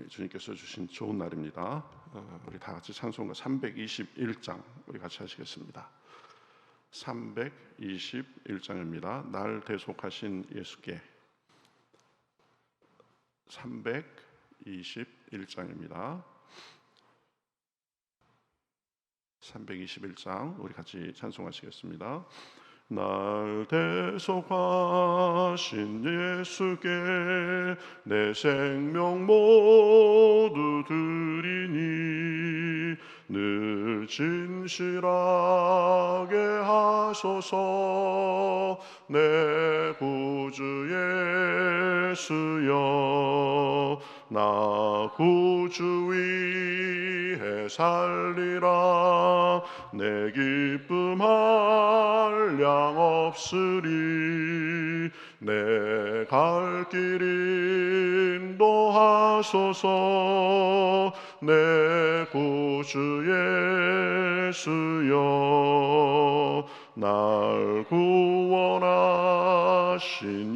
주님께서 주신 좋은 날입니다. 우리 다 같이 찬송가 321장 우리 같이 하시겠습니다. 321장입니다. 날 대속하신 예수께. 321장입니다. 321장 우리 같이 찬송하시겠습니다. 날 대속하신 예수께 내 생명 모두 드리니 늘 진실하게 하소서. 내 구주 예수여, 나 구주 위에 살리라. 내 기쁨 한량 없으리. 내 갈 길 인도하소서. 내 구주 예수여, 날 구원하신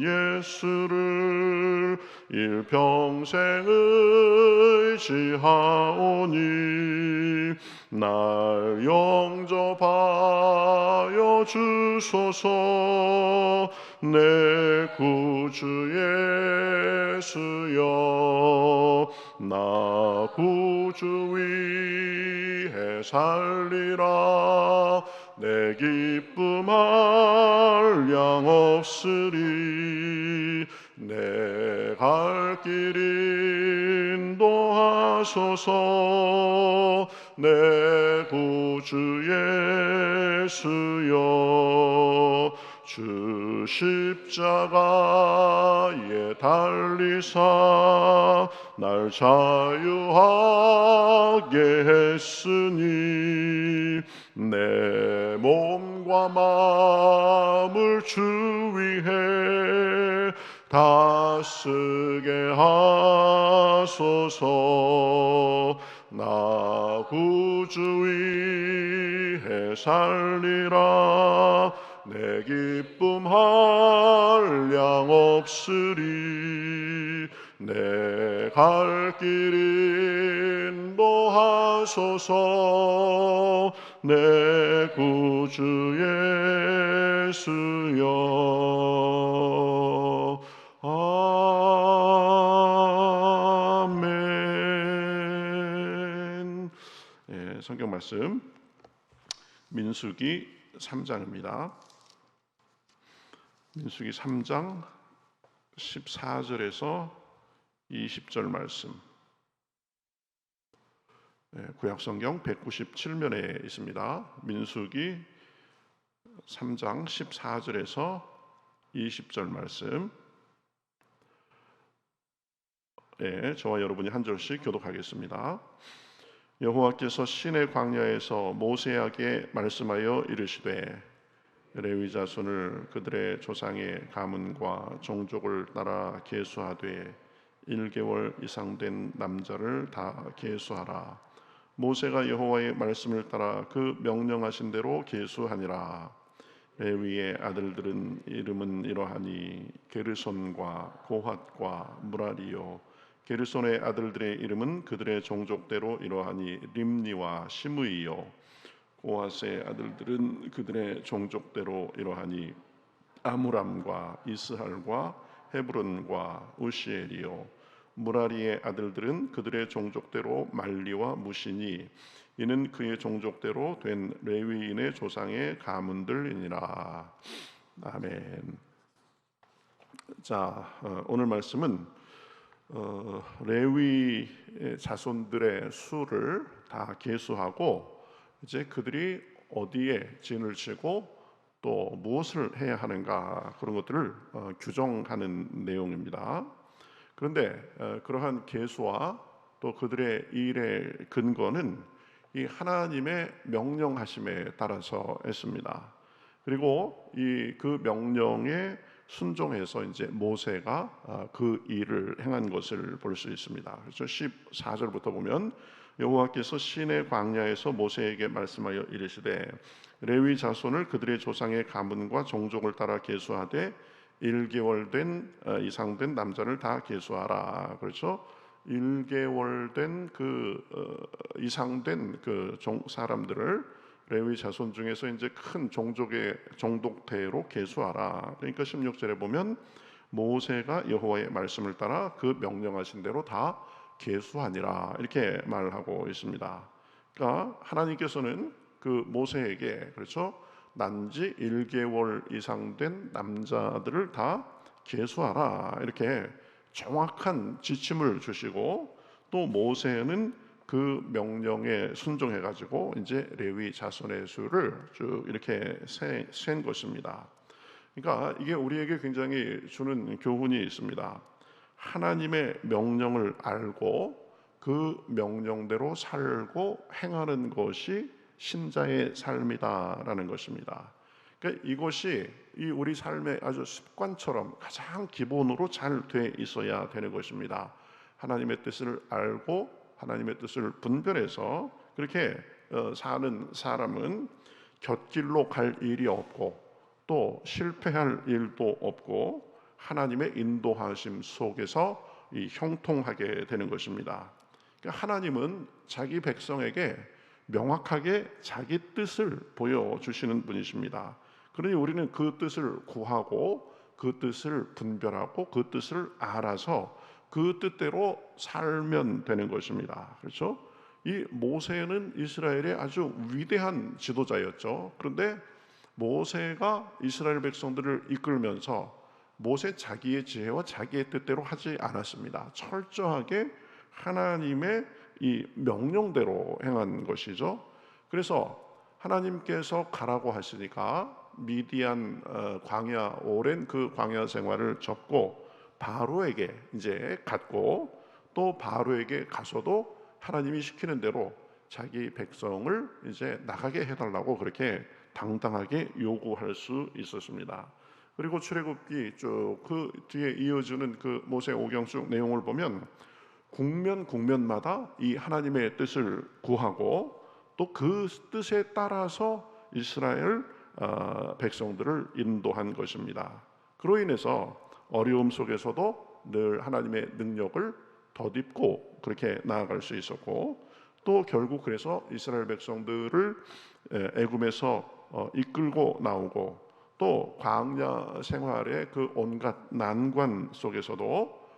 예수를 일평생 의지하오니 날 영접하여 주소서. 내 구주 예수여, 나 구주 위에 살리라. 내 기쁨 한량 없으리. 내 갈 길 인도하소서. 내 구주 예수여, 주 십자가에 달리사 날 자유하게 했으니 내 몸과 마음을 주 위해 다쓰게 하소서. 나 구주 위에 살리라. 내 기쁨 한량 없으리. 내 갈 길 인도하소서. 내 구주 예수여. 아멘. 예, 성경 말씀 민수기 3장입니다. 민수기 3장 14절에서 20절 말씀. 구약성경 197면에 있습니다. 민수기 3장 14절에서 20절 말씀. 저와 여러분이 한 절씩 교독하겠습니다. 여호와께서 시내 광야에서 모세에게 말씀하여 이르시되 레위 자손을 그들의 조상의 가문과 종족을 따라 계수하되 1개월 이상 된 남자를 다 계수하라. 모세가 여호와의 말씀을 따라 그 명령하신 대로 계수하니라. 레위의 아들들은 이름은 이러하니 게르손과 고핫과 무라리요. 게르손의 아들들의 이름은 그들의 종족대로 이러하니 림니와 시므이요. 고핫의 아들들은 그들의 종족대로 이러하니 아므람과 이스할과 헤브론과 우시엘이요. 무라리의 아들들은 그들의 종족대로 말리와 무시니 이는 그의 종족대로 된 레위인의 조상의 가문들이니라. 아멘. 자, 오늘 말씀은 레위 자손들의 수를 다 계수하고 이제 그들이 어디에 진을 치고 또 무엇을 해야 하는가 그런 것들을 규정하는 내용입니다. 그런데 그러한 계수와 또 그들의 일의 근거는 이 하나님의 명령하심에 따라서 했습니다. 그리고 그 명령에 순종해서 이제 모세가 그 일을 행한 것을 볼 수 있습니다. 그래서 14절부터 보면 여호와께서 시내 광야에서 모세에게 말씀하여 이르시되 레위 자손을 그들의 조상의 가문과 종족을 따라 계수하되 1개월 된 이상 된 남자를 다 계수하라. 그렇죠? 1개월 된 이상 된 사람들을 레위 자손 중에서 이제 큰 종족의 종독대로 계수하라. 그러니까 16절에 보면 모세가 여호와의 말씀을 따라 그 명령하신 대로 다 계수하니라 이렇게 말하고 있습니다. 그러니까 하나님께서는 그 모세에게 그렇죠? 난지 1개월 이상 된 남자들을 다 계수하라 이렇게 정확한 지침을 주시고 또 모세는 그 명령에 순종해 가지고 이제 레위 자손의 수를 쭉 이렇게 센 것입니다. 그러니까 이게 우리에게 굉장히 주는 교훈이 있습니다. 하나님의 명령을 알고 그 명령대로 살고 행하는 것이 신자의 삶이다라는 것입니다. 그러니까 이것이 이 우리 삶의 아주 습관처럼 가장 기본으로 잘 돼 있어야 되는 것입니다. 하나님의 뜻을 알고 하나님의 뜻을 분별해서 그렇게 사는 사람은 곁길로 갈 일이 없고 또 실패할 일도 없고 하나님의 인도하심 속에서 형통하게 되는 것입니다. 그러니까 하나님은 자기 백성에게 명확하게 자기 뜻을 보여주시는 분이십니다. 그러니 우리는 그 뜻을 구하고 그 뜻을 분별하고 그 뜻을 알아서 그 뜻대로 살면 되는 것입니다. 그렇죠? 이 모세는 이스라엘의 아주 위대한 지도자였죠. 그런데 모세가 이스라엘 백성들을 이끌면서 모세 자기의 지혜와 자기의 뜻대로 하지 않았습니다. 철저하게 하나님의 이 명령대로 행한 것이죠. 그래서 하나님께서 가라고 하시니까 미디안 광야 오랜 그 광야 생활을 접고 바로에게 이제 갔고 또 바로에게 가서도 하나님이 시키는 대로 자기 백성을 이제 나가게 해달라고 그렇게 당당하게 요구할 수 있었습니다. 그리고 출애굽기 쭉 그 뒤에 이어지는 그 모세 오경 쭉 내용을 보면 국면마다 이 하나님의 뜻을 구하고 또 그 뜻에 따라서 이스라엘 백성들을 인도한 것입니다. 그로 인해서 어려움 속에서도 늘 하나님의 능력을 덧입고 그렇게 나아갈 수 있었고 또 결국 그래서 이스라엘 백성들을 애굽에서 이끌고 나오고 또 광야 생활의 그 온갖 난관 속에서도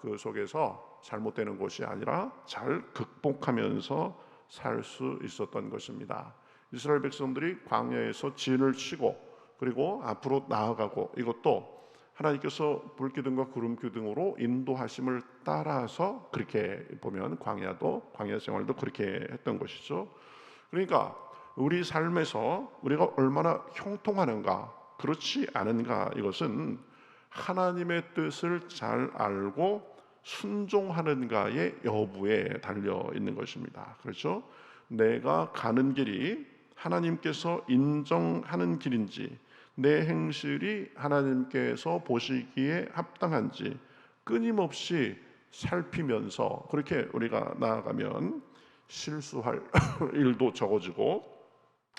그 속에서 잘못되는 것이 아니라 잘 극복하면서 살 수 있었던 것입니다. 이스라엘 백성들이 광야에서 진을 치고 그리고 앞으로 나아가고 이것도 하나님께서 불기둥과 구름기둥으로 인도하심을 따라서 그렇게 보면 광야 생활도 그렇게 했던 것이죠. 그러니까 우리 삶에서 우리가 얼마나 형통하는가 그렇지 않은가 이것은 하나님의 뜻을 잘 알고 순종하는가의 여부에 달려 있는 것입니다. 그렇죠? 내가 가는 길이 하나님께서 인정하는 길인지 내 행실이 하나님께서 보시기에 합당한지 끊임없이 살피면서 그렇게 우리가 나아가면 실수할 일도 적어지고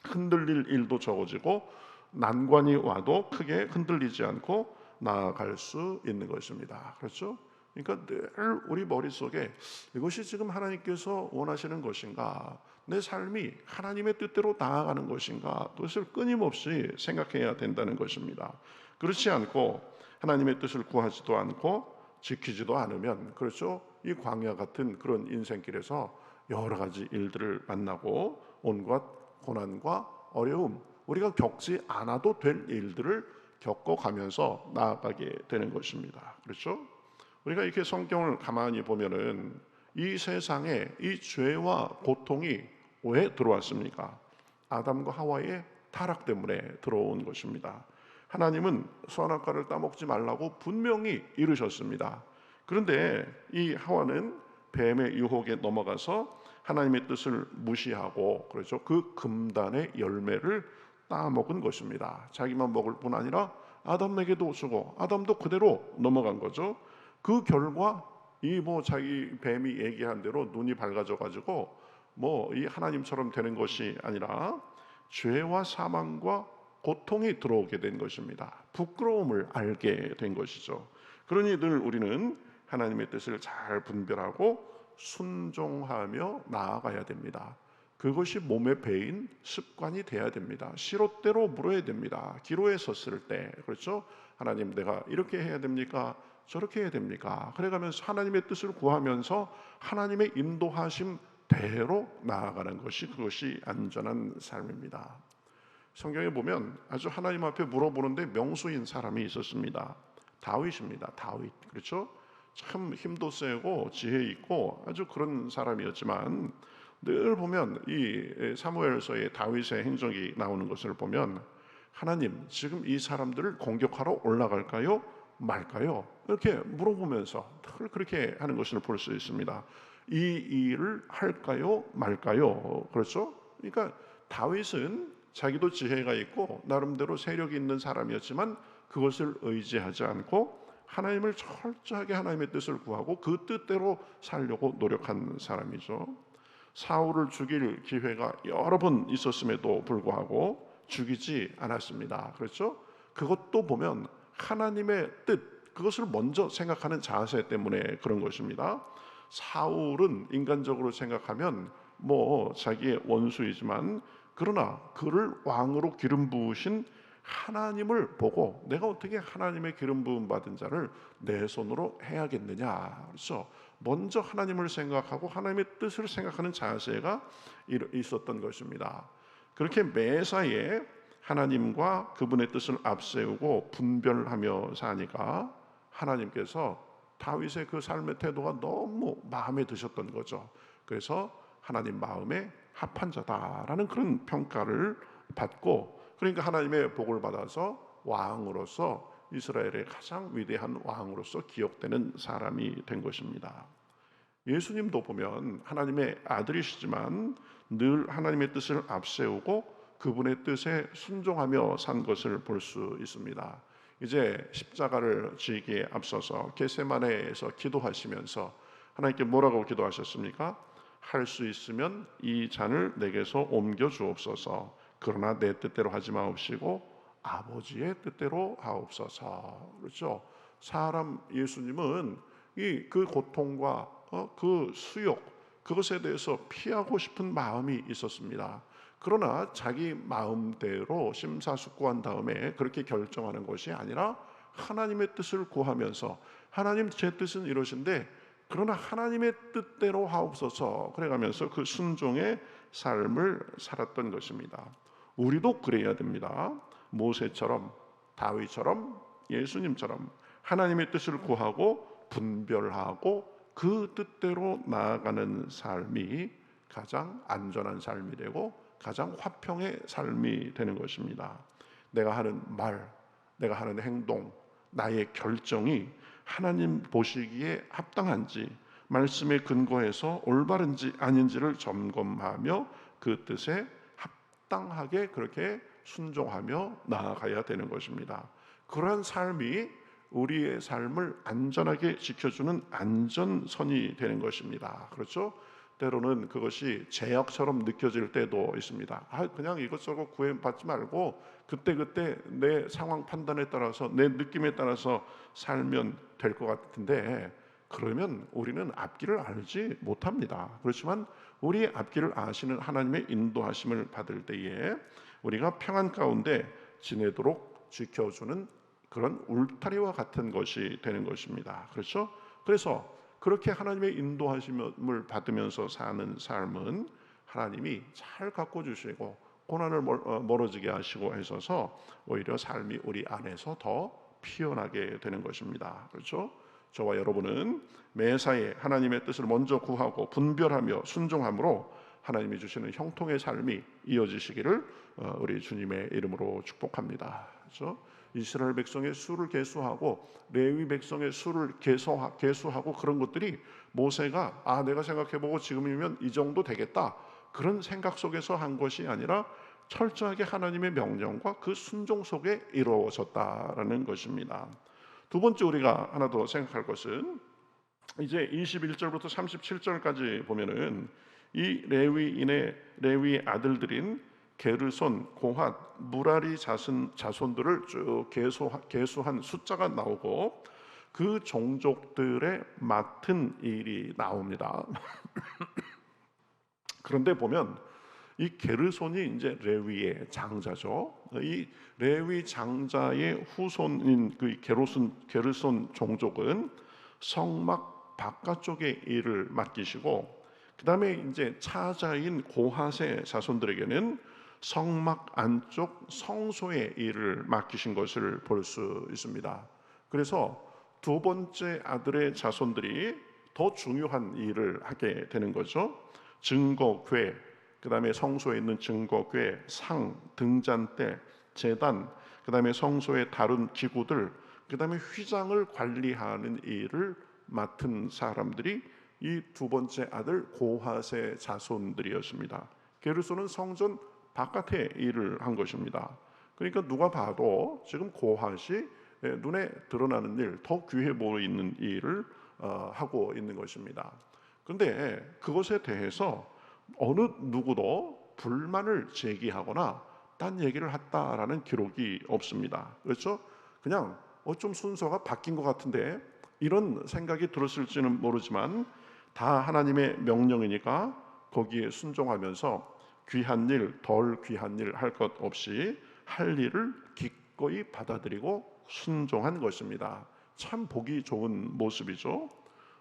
흔들릴 일도 적어지고 난관이 와도 크게 흔들리지 않고 나아갈 수 있는 것입니다. 그렇죠? 그러니까 늘 우리 머릿속에 이것이 지금 하나님께서 원하시는 것인가, 내 삶이 하나님의 뜻대로 나아가는 것인가, 그것을 끊임없이 생각해야 된다는 것입니다. 그렇지 않고 하나님의 뜻을 구하지도 않고 지키지도 않으면 그렇죠? 이 광야 같은 그런 인생길에서 여러 가지 일들을 만나고 온갖 고난과 어려움, 우리가 겪지 않아도 될 일들을 겪어가면서 나아가게 되는 것입니다. 그렇죠? 우리가 이렇게 성경을 가만히 보면은 이 세상에 이 죄와 고통이 왜 들어왔습니까? 아담과 하와의 타락 때문에 들어온 것입니다. 하나님은 선악과를 따먹지 말라고 분명히 이르셨습니다. 그런데 이 하와는 뱀의 유혹에 넘어가서 하나님의 뜻을 무시하고 그렇죠. 그 금단의 열매를 따먹은 것입니다. 자기만 먹을 뿐 아니라 아담에게도 주고 아담도 그대로 넘어간 거죠. 그 결과 이 자기 뱀이 얘기한 대로 눈이 밝아져 가지고 이 하나님처럼 되는 것이 아니라 죄와 사망과 고통이 들어오게 된 것입니다. 부끄러움을 알게 된 것이죠. 그러니 늘 우리는 하나님의 뜻을 잘 분별하고 순종하며 나아가야 됩니다. 그것이 몸에 배인 습관이 돼야 됩니다. 시롯대로 물어야 됩니다. 기로에 섰을 때, 그렇죠? 하나님, 내가 이렇게 해야 됩니까? 저렇게 해야 됩니까? 그래가면서 하나님의 뜻을 구하면서 하나님의 인도하심 대로 나아가는 것이, 그것이 안전한 삶입니다. 성경에 보면 아주 하나님 앞에 물어보는데 명수인 사람이 있었습니다. 다윗입니다. 다윗, 그렇죠? 참 힘도 세고 지혜 있고 아주 그런 사람이었지만, 늘 보면 이 사무엘서의 다윗의 행적이 나오는 것을 보면, 하나님, 지금 이 사람들을 공격하러 올라갈까요? 말까요? 이렇게 물어보면서 늘 그렇게 하는 것을 볼 수 있습니다. 이 일을 할까요? 말까요? 그렇죠? 그러니까 다윗은 자기도 지혜가 있고 나름대로 세력이 있는 사람이었지만 그것을 의지하지 않고 하나님을 철저하게 하나님의 뜻을 구하고 그 뜻대로 살려고 노력한 사람이죠. 사울을 죽일 기회가 여러 번 있었음에도 불구하고 죽이지 않았습니다. 그렇죠? 그것도 보면 하나님의 뜻, 그것을 먼저 생각하는 자세 때문에 그런 것입니다. 사울은 인간적으로 생각하면 자기의 원수이지만, 그러나 그를 왕으로 기름 부으신 하나님을 보고 내가 어떻게 하나님의 기름 부음 받은 자를 내 손으로 해야겠느냐. 그래서 먼저 하나님을 생각하고 하나님의 뜻을 생각하는 자세가 있었던 것입니다. 그렇게 매사에 하나님과 그분의 뜻을 앞세우고 분별하며 사니까 하나님께서 다윗의 그 삶의 태도가 너무 마음에 드셨던 거죠. 그래서 하나님 마음에 합한 자다라는 그런 평가를 받고, 그러니까 하나님의 복을 받아서 왕으로서 이스라엘의 가장 위대한 왕으로서 기억되는 사람이 된 것입니다. 예수님도 보면 하나님의 아들이시지만 늘 하나님의 뜻을 앞세우고 그분의 뜻에 순종하며 산 것을 볼 수 있습니다. 이제 십자가를 지기에 앞서서 겟세마네에서 기도하시면서 하나님께 뭐라고 기도하셨습니까? 할 수 있으면 이 잔을 내게서 옮겨 주옵소서. 그러나 내 뜻대로 하지 마옵시고 아버지의 뜻대로 하옵소서. 그렇죠? 사람 예수님은 그 고통과 그 수욕, 그것에 대해서 피하고 싶은 마음이 있었습니다. 그러나 자기 마음대로 심사숙고한 다음에 그렇게 결정하는 것이 아니라 하나님의 뜻을 구하면서, 하나님 제 뜻은 이러신데 그러나 하나님의 뜻대로 하옵소서, 그래가면서 그 순종의 삶을 살았던 것입니다. 우리도 그래야 됩니다. 모세처럼, 다윗처럼, 예수님처럼 하나님의 뜻을 구하고 분별하고 그 뜻대로 나아가는 삶이 가장 안전한 삶이 되고 가장 화평의 삶이 되는 것입니다. 내가 하는 말, 내가 하는 행동, 나의 결정이 하나님 보시기에 합당한지, 말씀에 근거해서 올바른지 아닌지를 점검하며 그 뜻에 합당하게 그렇게 순종하며 나아가야 되는 것입니다. 그러한 삶이 우리의 삶을 안전하게 지켜주는 안전선이 되는 것입니다. 그렇죠? 때로는 그것이 제약처럼 느껴질 때도 있습니다. 그냥 이것저것 구애받지 말고 그때그때 내 상황 판단에 따라서 내 느낌에 따라서 살면 될 것 같은데, 그러면 우리는 앞길을 알지 못합니다. 그렇지만 우리의 앞길을 아시는 하나님의 인도하심을 받을 때에 우리가 평안 가운데 지내도록 지켜주는 그런 울타리와 같은 것이 되는 것입니다. 그렇죠? 그래서 그렇게 하나님의 인도하심을 받으면서 사는 삶은 하나님이 잘 가꿔주시고 고난을 멀어지게 하시고 하셔서 오히려 삶이 우리 안에서 더 피어나게 되는 것입니다. 그렇죠? 저와 여러분은 매사에 하나님의 뜻을 먼저 구하고 분별하며 순종함으로 하나님이 주시는 형통의 삶이 이어지시기를 우리 주님의 이름으로 축복합니다. 그렇죠? 이스라엘 백성의 수를 계수하고 레위 백성의 수를 계수하고 그런 것들이 모세가 내가 생각해보고 지금이면 이 정도 되겠다, 그런 생각 속에서 한 것이 아니라 철저하게 하나님의 명령과 그 순종 속에 이루어졌다라는 것입니다. 두 번째 우리가 하나 더 생각할 것은 이제 21절부터 37절까지 보면은 이 레위 아들들인 게르손, 고핫, 무라리 자손들을 쭉 계수한 숫자가 나오고, 그 종족들의 맡은 일이 나옵니다. 그런데 보면 이 게르손이 이제 레위의 장자죠. 이 레위 장자의 후손인 그 게르손 종족은 성막 바깥쪽의 일을 맡기시고, 그 다음에 이제 차자인 고핫의 자손들에게는 성막 안쪽 성소의 일을 맡기신 것을 볼 수 있습니다. 그래서 두 번째 아들의 자손들이 더 중요한 일을 하게 되는 거죠. 증거궤, 그 다음에 성소에 있는 증거궤, 상, 등잔대, 제단, 그 다음에 성소의 다른 기구들, 그 다음에 휘장을 관리하는 일을 맡은 사람들이 이 두 번째 아들 고핫의 자손들이었습니다. 게르손은 성전 바깥에 일을 한 것입니다. 그러니까 누가 봐도 지금 고핫이 눈에 드러나는 일, 더 귀해 보이는 일을 하고 있는 것입니다. 그런데 그것에 대해서 어느 누구도 불만을 제기하거나 딴 얘기를 했다라는 기록이 없습니다. 그렇죠? 그냥 좀 순서가 바뀐 것 같은데 이런 생각이 들었을지는 모르지만 다 하나님의 명령이니까 거기에 순종하면서 귀한 일, 덜 귀한 일 할 것 없이 할 일을 기꺼이 받아들이고 순종한 것입니다. 참 보기 좋은 모습이죠.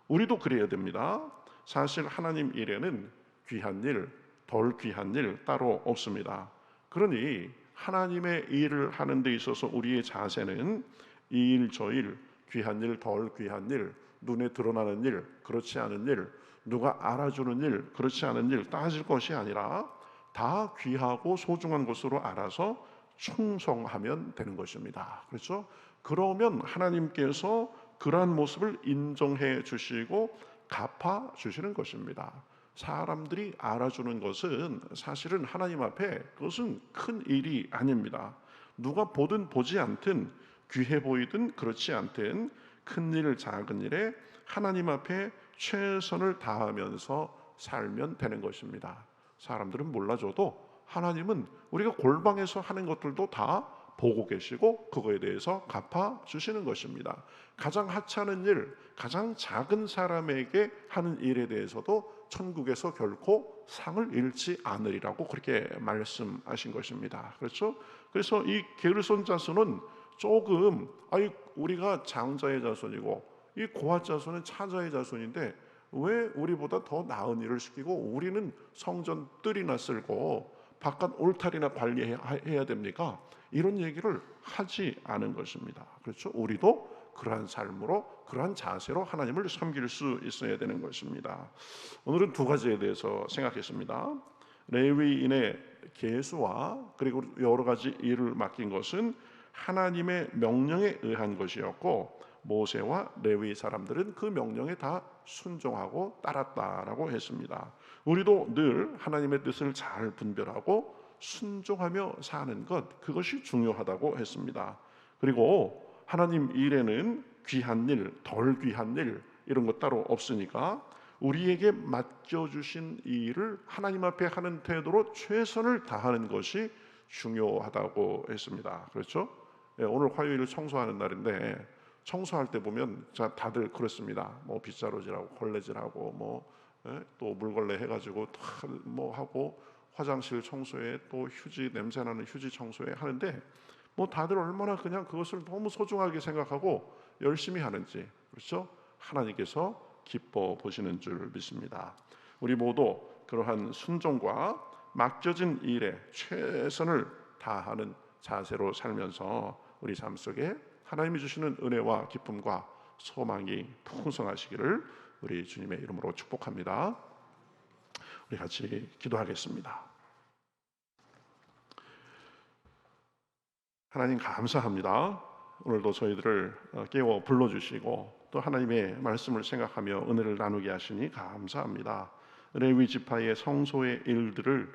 우리도 그래야 됩니다. 사실 하나님 일에는 귀한 일, 덜 귀한 일 따로 없습니다. 그러니 하나님의 일을 하는 데 있어서 우리의 자세는 이 일, 저 일, 귀한 일, 덜 귀한 일, 눈에 드러나는 일, 그렇지 않은 일, 누가 알아주는 일, 그렇지 않은 일 따질 것이 아니라 다 귀하고 소중한 것으로 알아서 충성하면 되는 것입니다. 그렇죠? 그러면 하나님께서 그러한 모습을 인정해 주시고 갚아 주시는 것입니다. 사람들이 알아주는 것은 사실은 하나님 앞에 그것은 큰 일이 아닙니다. 누가 보든 보지 않든, 귀해 보이든 그렇지 않든 큰 일, 작은 일에 하나님 앞에 최선을 다하면서 살면 되는 것입니다. 사람들은 몰라줘도 하나님은 우리가 골방에서 하는 것들도 다 보고 계시고 그거에 대해서 갚아 주시는 것입니다. 가장 하찮은 일, 가장 작은 사람에게 하는 일에 대해서도 천국에서 결코 상을 잃지 않으리라고 그렇게 말씀하신 것입니다. 그렇죠? 그래서 이 게르손 자손은 조금 우리가 장자의 자손이고 이 고핫 자손은 차자의 자손인데 왜 우리보다 더 나은 일을 시키고 우리는 성전 뜰이나 쓸고 바깥 올타리나 관리해야 됩니까? 이런 얘기를 하지 않은 것입니다. 그렇죠? 우리도 그러한 삶으로, 그러한 자세로 하나님을 섬길 수 있어야 되는 것입니다. 오늘은 두 가지에 대해서 생각했습니다. 레위인의 계수와 그리고 여러 가지 일을 맡긴 것은 하나님의 명령에 의한 것이었고, 모세와 레위 사람들은 그 명령에 다 순종하고 따랐다라고 했습니다. 우리도 늘 하나님의 뜻을 잘 분별하고 순종하며 사는 것, 그것이 중요하다고 했습니다. 그리고 하나님 일에는 귀한 일, 덜 귀한 일 이런 것 따로 없으니까 우리에게 맡겨주신 일을 하나님 앞에 하는 태도로 최선을 다하는 것이 중요하다고 했습니다. 그렇죠? 오늘 화요일 청소하는 날인데 청소할 때 보면 다들 그렇습니다. 뭐 빗자루질하고 걸레질하고 또 물걸레 해가지고 뭐 하고 화장실 청소에 또 휴지 냄새나는 휴지 청소에 하는데 다들 얼마나 그냥 그것을 너무 소중하게 생각하고 열심히 하는지, 그렇죠? 하나님께서 기뻐 보시는 줄 믿습니다. 우리 모두 그러한 순종과 맡겨진 일에 최선을 다하는 자세로 살면서 우리 삶 속에 하나님이 주시는 은혜와 기쁨과 소망이 풍성하시기를 우리 주님의 이름으로 축복합니다. 우리 같이 기도하겠습니다. 하나님 감사합니다. 오늘도 저희들을 깨워 불러주시고 또 하나님의 말씀을 생각하며 은혜를 나누게 하시니 감사합니다. 레위 지파의 성소의 일들을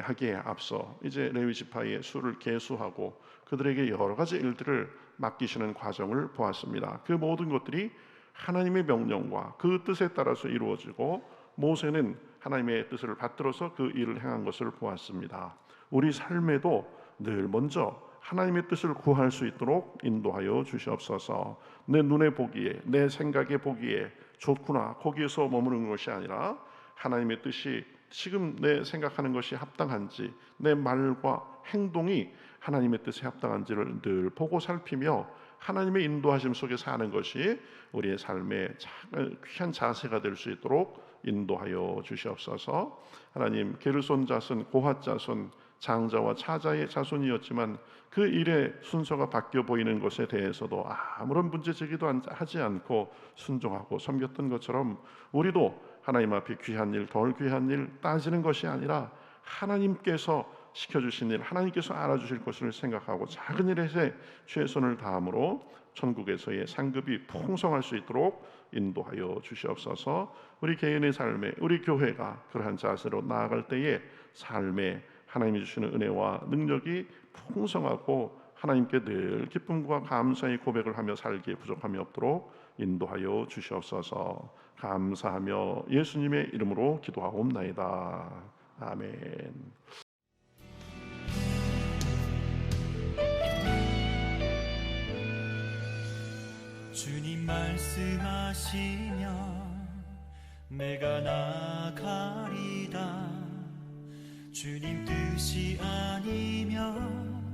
하기에 앞서 이제 레위 지파의 수를 계수하고 그들에게 여러 가지 일들을 맡기시는 과정을 보았습니다. 그 모든 것들이 하나님의 명령과 그 뜻에 따라서 이루어지고 모세는 하나님의 뜻을 받들어서 그 일을 행한 것을 보았습니다. 우리 삶에도 늘 먼저 하나님의 뜻을 구할 수 있도록 인도하여 주시옵소서. 내 눈에 보기에, 내 생각에 보기에 좋구나, 거기에서 머무는 것이 아니라 하나님의 뜻이 지금 내 생각하는 것이 합당한지, 내 말과 행동이 하나님의 뜻에 합당한지를 늘 보고 살피며 하나님의 인도하심 속에 사는 것이 우리의 삶의 귀한 자세가 될 수 있도록 인도하여 주시옵소서. 하나님, 게르손 자손, 고핫 자손, 장자와 차자의 자손이었지만 그 일의 순서가 바뀌어 보이는 것에 대해서도 아무런 문제 제기도 하지 않고 순종하고 섬겼던 것처럼 우리도 하나님 앞에 귀한 일, 덜 귀한 일 따지는 것이 아니라 하나님께서 시켜주신 일, 하나님께서 알아주실 것을 생각하고 작은 일에 최선을 다함으로 천국에서의 상급이 풍성할 수 있도록 인도하여 주시옵소서. 우리 개인의 삶에, 우리 교회가 그러한 자세로 나아갈 때에 삶에 하나님이 주시는 은혜와 능력이 풍성하고 하나님께 늘 기쁨과 감사의 고백을 하며 살기에 부족함이 없도록 인도하여 주시옵소서. 감사하며 예수님의 이름으로 기도하옵나이다. 아멘. 주님 말씀하시면 내가 나가리다. 주님 뜻이 아니면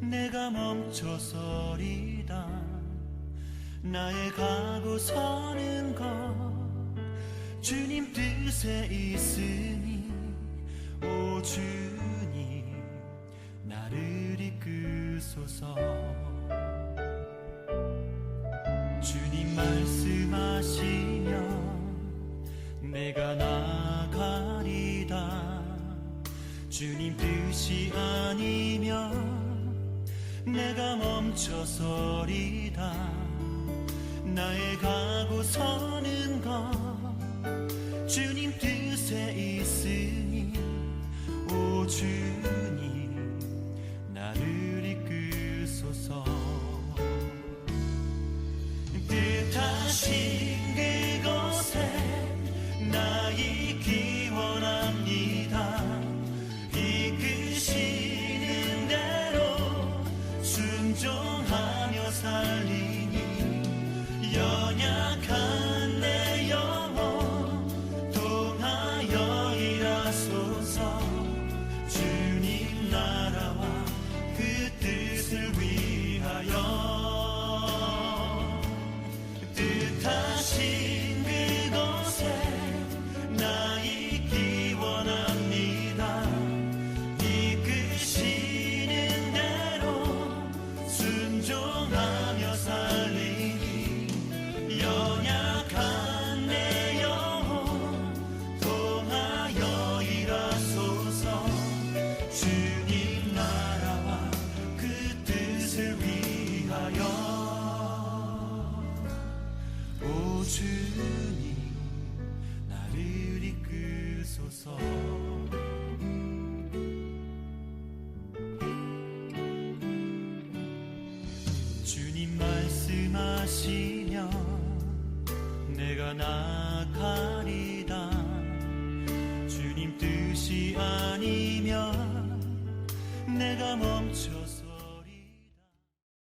내가 멈춰서리다. 나의 가고 서는 것 주님 뜻에 있으니 오 주님 나를 이끄소서. 주님 말씀하시면 내가 나가리다. 주님 뜻이 아니면 내가 멈춰서리다. 나의 가고 서는 것 주님 뜻에 있으니 오 주님 나를 이끄소서. 뜻하신 그곳에 나 있기 원합니다. 이끄시는 대로 순종하며 살리니 연약한 내 영혼 통하여 일하소서. 주님 나라와 그 뜻을 위하여 뜻하신 그곳에 나 있기 원합니다. 이끄시는 대로 순종하며 살리니 연약한 내 영혼 통하여 일하소서. 주님 나라와 그 뜻을 위하여 오 주님 나를 이끄소서. 주님 말씀하시면 내가 나가리다. 주님 뜻이 아니면 내가 멈춰서